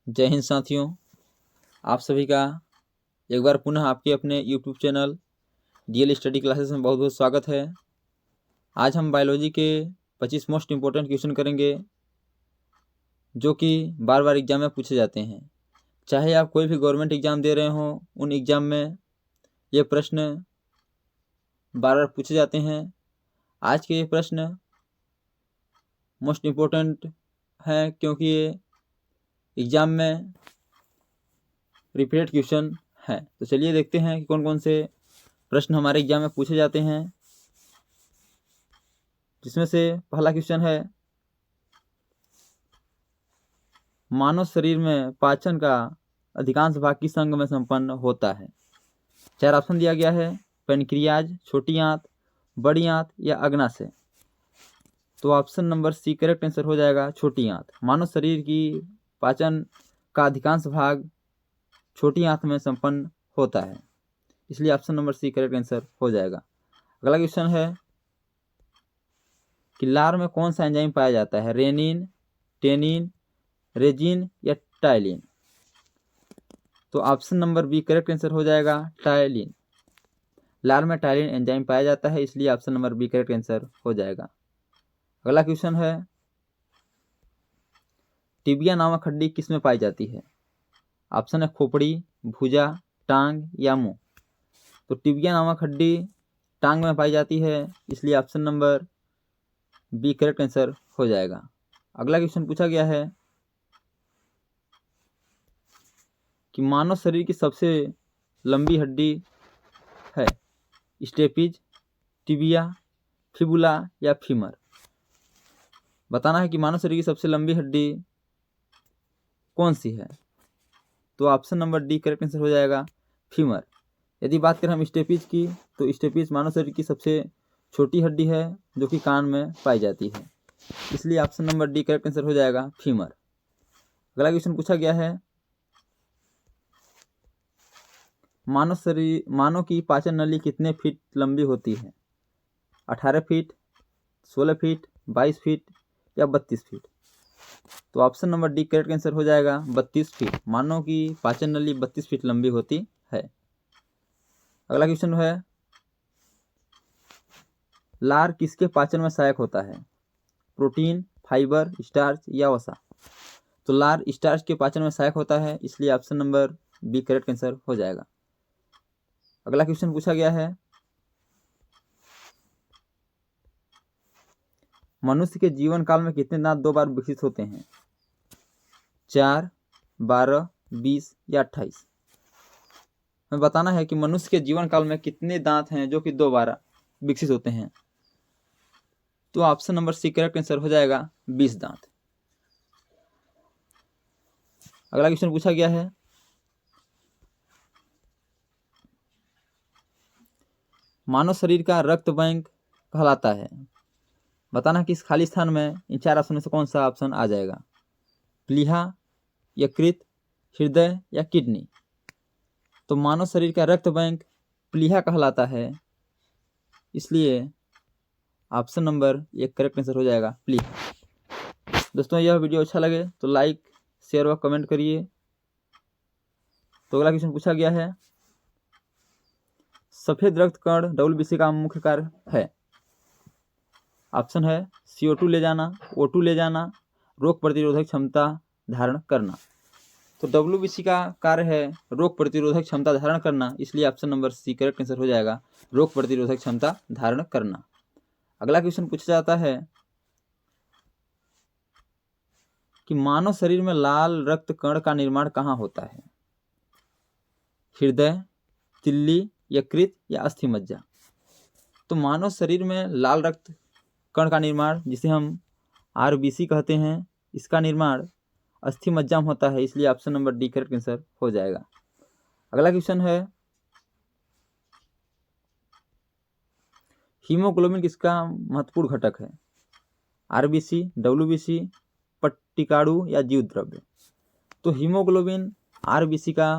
जय हिंद साथियों, आप सभी का एक बार पुनः आपके अपने YouTube channel DL study classes में बहुत बहुत स्वागत है। आज हम बायोलॉजी के 25 मोस्ट इम्पोर्टेंट क्वेश्चन करेंगे जो कि बार बार एग्जाम में पूछे जाते हैं। चाहे आप कोई भी गवर्नमेंट एग्जाम दे रहे हों, उन एग्जाम में ये प्रश्न बार बार पूछे जाते हैं। आज के ये प्रश्न मोस्ट इम्पोर्टेंट हैं क्योंकि ये एग्जाम में रिपीटेड क्वेश्चन है। तो चलिए देखते हैं कि कौन कौन से प्रश्न हमारे एग्जाम में पूछे जाते हैं, जिसमें से पहला क्वेश्चन है, मानव शरीर में पाचन का अधिकांश भाग किस अंग में संपन्न होता है। 4 ऑप्शन दिया गया है, पेनक्रियाज, छोटी आंत, बड़ी आंत या अग्नाशय। तो option number C correct answer हो जाएगा, छोटी आंत। मानव शरीर की पाचन का अधिकांश भाग छोटी आंत में संपन्न होता है, इसलिए option number C correct answer हो जाएगा। अगला क्वेश्चन है कि लार में कौन सा एंजाइम पाया जाता है, रेनिन, टेनिन, रेजिन या टाइलिन। तो option number B correct answer हो जाएगा, टाइलिन। लार में टाइलिन एंजाइम पाया जाता है, इसलिए option number B correct answer हो जाएगा। अगला क्वेश्चन है, टिबिया नामक हड्डी किस में पाई जाती है। ऑप्शन है खोपड़ी, भुजा, टांग या मुंह। तो टिबिया नामक हड्डी टांग में पाई जाती है, इसलिए option number B correct answer हो जाएगा। अगला क्वेश्चन पूछा गया है कि मानव शरीर की सबसे लंबी हड्डी है स्टेपिज, टिबिया, फिबुला या फीमर। बताना है कि मानव शरीर की सबसे लंबी हड्डी कौन सी है। तो option number D correct answer हो जाएगा, फीमर। यदि बात करें हम स्टेपिज की, तो स्टेपिज मानव शरीर की सबसे छोटी हड्डी है जो कि कान में पाई जाती है, इसलिए option number D correct answer हो जाएगा, फीमर। अगला क्वेश्चन पूछा गया है, मानव की पाचन नली कितने फीट लंबी होती है। 18 फीट, 16 फीट, 22 फीट या 32 फीट। तो option number D correct answer हो जाएगा, 32 फीट। मानव की पाचन नली 32 फीट लंबी होती है। अगला क्वेश्चन है, लार किसके पाचन में सहायक होता है, प्रोटीन, फाइबर, स्टार्च या वसा। तो लार स्टार्च के पाचन में सहायक होता है, इसलिए option number B correct answer हो जाएगा। अगला क्वेश्चन पूछा गया है, मनुष्य के जीवन काल में कितने दांत 2 बार विकसित होते हैं, 4, 12, 20 या 28। हमें बताना है कि मनुष्य के जीवन काल में कितने दांत हैं जो कि 2 बार विकसित होते हैं। तो option number C correct answer हो जाएगा, 20 दांत। अगला क्वेश्चन पूछा गया है, मानव शरीर का रक्त बैंक कहलाता है। बताना कि इस खाली स्थान में इन 4 ऑप्शन में से कौन सा ऑप्शन आ जाएगा, प्लीहा, यकृत, हृदय या किडनी। तो मानव शरीर का रक्त बैंक प्लीहा कहलाता है, इसलिए ऑप्शन नंबर एक करेक्ट आंसर हो जाएगा, प्लीहा। दोस्तों, यह वीडियो अच्छा लगे तो लाइक, शेयर व कमेंट करिए। तो अगला क्वेश्चन पूछा गया है, सफेद रक्त कण WBC का मुख्य कार्य है। ऑप्शन है CO2 ले जाना, O2 ले जाना, रोग प्रतिरोधक क्षमता धारण करना। तो WBC का कार्य है रोग प्रतिरोधक क्षमता धारण करना, इसलिए option number C correct answer हो जाएगा, रोग प्रतिरोधक क्षमता धारण करना। अगला क्वेश्चन पूछा जाता है कि मानव शरीर में लाल रक्त कण का निर्माण कहाँ होता है, हृदय, तिल्ली, यकृत या अस्थि मज्जा। तो मानव शरीर में लाल रक्त कण का निर्माण, जिसे हम RBC कहते हैं, इसका निर्माण अस्थि मज्जा में होता है, इसलिए option number D correct answer हो जाएगा। अगला क्वेश्चन है, हीमोग्लोबिन किसका महत्वपूर्ण घटक है, RBC, WBC, पट्टिकाणु या जीव द्रव्य। तो हीमोग्लोबिन RBC का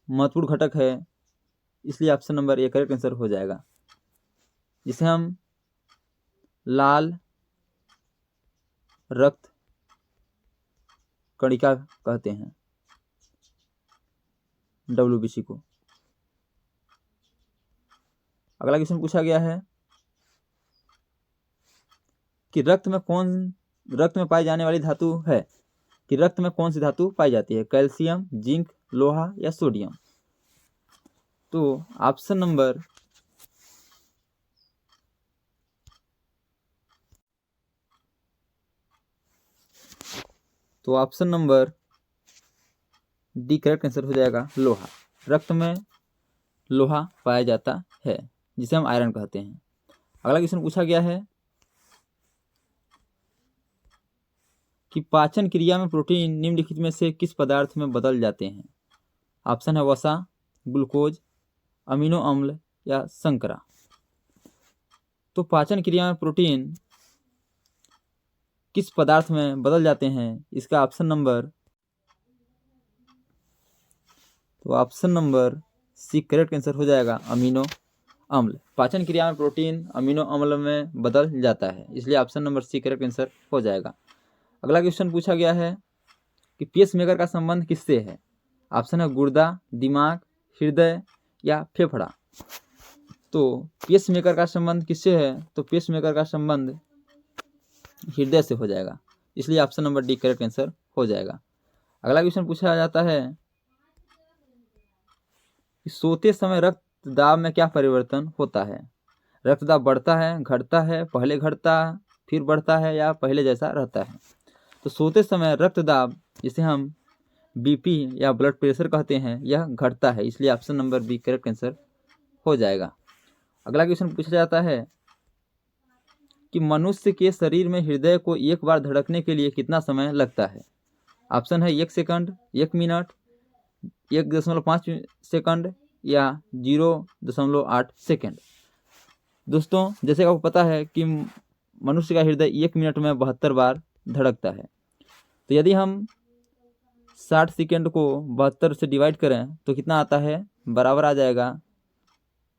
महत्वपूर्ण घटक है, इसलिए option number A correct answer हो जाएगा, जिसे हम लाल रक्त कणिका कहते हैं, WBC को। अगला क्वेश्चन पूछा गया है कि रक्त में पाई जाने वाली धातु है, कि रक्त में कौन सी धातु पाई जाती है, कैल्शियम, जिंक, लोहा या सोडियम। तो option number D correct answer हो जाएगा, लोहा। रक्त में लोहा पाया जाता है जिसे हम आयरन कहते हैं। अगला क्वेश्चन पूछा गया है कि पाचन क्रिया में प्रोटीन निम्नलिखित में से किस पदार्थ में बदल जाते हैं। ऑप्शन है वसा, ग्लूकोज, अमीनो अम्ल या संकरा। तो पाचन क्रिया में प्रोटीन किस पदार्थ में बदल जाते हैं, इसका option number C correct answer हो जाएगा, अमीनो अम्ल। पाचन क्रिया में प्रोटीन अमीनो अम्ल में बदल जाता है, इसलिए option number C correct answer हो जाएगा। अगला क्वेश्चन पूछा गया है कि पेस मेकर का संबंध किससे है। ऑप्शन है गुर्दा, दिमाग, हृदय या फेफड़ा। तो पेस मेकर का संबंध किससे है, तो पेस मेकर का संबंध हृदय से हो जाएगा, इसलिए option number D correct answer हो जाएगा। अगला क्वेश्चन पूछा जाता है कि सोते समय रक्तदाब में क्या परिवर्तन होता है। रक्तदाब बढ़ता है, घटता है, पहले घटता फिर बढ़ता है या पहले जैसा रहता है। तो सोते समय रक्तदाब, जिसे हम बीपी या ब्लड प्रेशर कहते हैं, यह घटता है, इसलिए option number B correct answer हो जाएगा। अगला क्वेश्चन पूछा जाता है कि मनुष्य के शरीर में हृदय को एक बार धड़कने के लिए कितना समय लगता है। ऑप्शन है 1 सेकंड, 1 मिनट, 1.5 सेकंड या 0.8 सेकंड। दोस्तों, जैसे आपको पता है कि मनुष्य का हृदय 1 मिनट में 72 बार धड़कता है। तो यदि हम 60 सेकंड को 72 से डिवाइड करें तो कितना आता है, बराबर आ जाएगा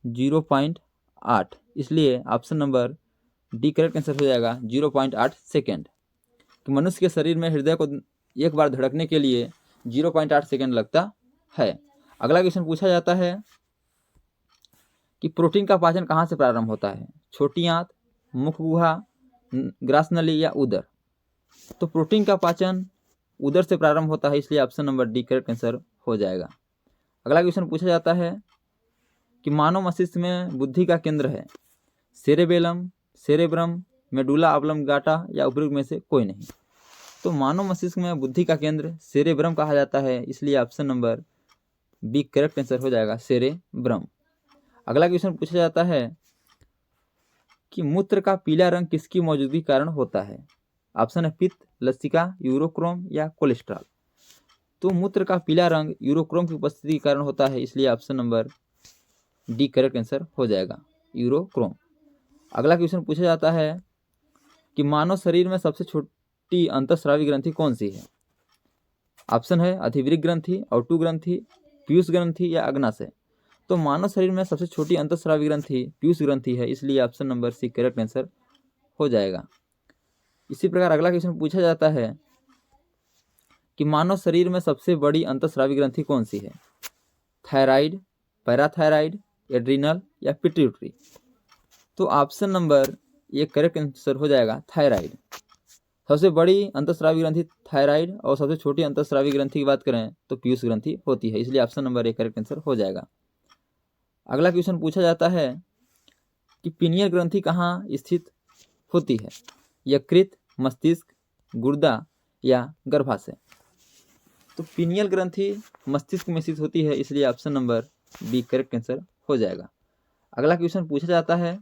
0.8, इसलिए option number D correct answer हो जाएगा 0.8 सेकेंड। कि मनुष्य के शरीर में हृदय को एक बार धड़कने के लिए 0.8 सेकेंड लगता है। अगला क्वेश्चन पूछा जाता है कि प्रोटीन का पाचन कहाँ से प्रारंभ होता है, छोटी आंत, मुख गुहा, ग्रास नली या उदर। तो प्रोटीन का पाचन उदर से प्रारंभ होता है, इसलिए option number D correct answer हो जाएगा। अगला क्वेश्चन पूछा जाता है कि मानव मस्तिष्क में बुद्धि का केंद्र है, सेरेबेलम, सेरेब्रम, मेडुला ऑब्लंगाटा या उपयुक्त में से कोई नहीं। तो मानव मस्तिष्क में बुद्धि का केंद्र सेरेब्रम कहा जाता है, इसलिए option number B correct answer हो जाएगा, सेरेब्रम। अगला क्वेश्चन पूछा जाता है कि मूत्र का पीला रंग किसकी मौजूदगी कारण होता है। ऑप्शन है पित्त, लसिका, यूरोक्रोम या कोलेस्ट्रॉल। तो मूत्र का पीला रंग यूरोक्रोम की उपस्थिति के कारण होता है, इसलिए option number D correct answer हो जाएगा, यूरोक्रोम। अगला क्वेश्चन पूछा जाता है कि मानव शरीर में सबसे छोटी अंतःस्रावी ग्रंथि कौन सी है। ऑप्शन है अधिवृक्क ग्रंथि, औटू ग्रंथि, पीयूष ग्रंथि या अग्नाशय। तो मानव शरीर में सबसे छोटी अंतःस्रावी ग्रंथि पीयूष ग्रंथि है, इसलिए option number C correct answer हो जाएगा। इसी प्रकार अगला क्वेश्चन पूछा जाता है कि मानव शरीर में सबसे बड़ी अंतःस्रावी ग्रंथि कौन सी है, थायराइड, पैराथायराइड, एड्रिनल या पिट्यूटरी। तो ऑप्शन नंबर ये करेक्ट आंसर हो जाएगा, थायराइड। सबसे बड़ी अंतःस्रावी ग्रंथि थायराइड और सबसे छोटी अंतःस्रावी ग्रंथि की बात करें तो पीयूष ग्रंथि होती है, इसलिए option number A correct answer हो जाएगा। अगला क्वेश्चन पूछा जाता है कि पीनियल ग्रंथि कहाँ स्थित होती है, यकृत, मस्तिष्क, गुर्दा या गर्भाशय। तो पीनियल ग्रंथि मस्तिष्क में स्थित होती है, इसलिए option number B correct answer हो जाएगा। अगला क्वेश्चन पूछा जाता है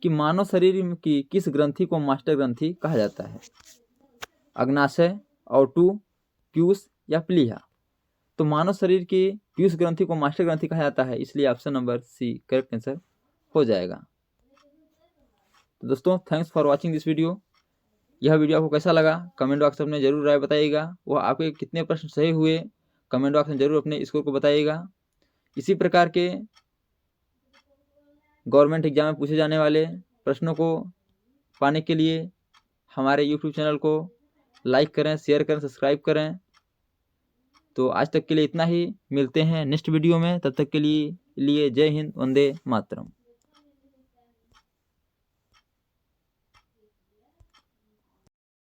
कि मानव शरीर की किस ग्रंथि को मास्टर ग्रंथि कहा जाता है, अग्नाशय, औटू, पीयूष या प्लीहा। तो मानव शरीर की पीयूष ग्रंथि को मास्टर ग्रंथि कहा जाता है, इसलिए option number C correct answer हो जाएगा। तो दोस्तों, thanks for watching this video. यह वीडियो आपको कैसा लगा कमेंट बॉक्स में जरूर राय बताइएगा। वह आपके कितने प्रश्न सही हुए कमेंट बॉक्स में जरूर अपने स्कोर को बताइएगा। इसी प्रकार के गवर्नमेंट एग्जाम में पूछे जाने वाले प्रश्नों को पाने के लिए हमारे यूट्यूब चैनल को लाइक करें, शेयर करें, सब्सक्राइब करें। तो आज तक के लिए इतना ही, मिलते हैं नेक्स्ट वीडियो में। तब तक के लिए जय हिंद, वंदे मातरम।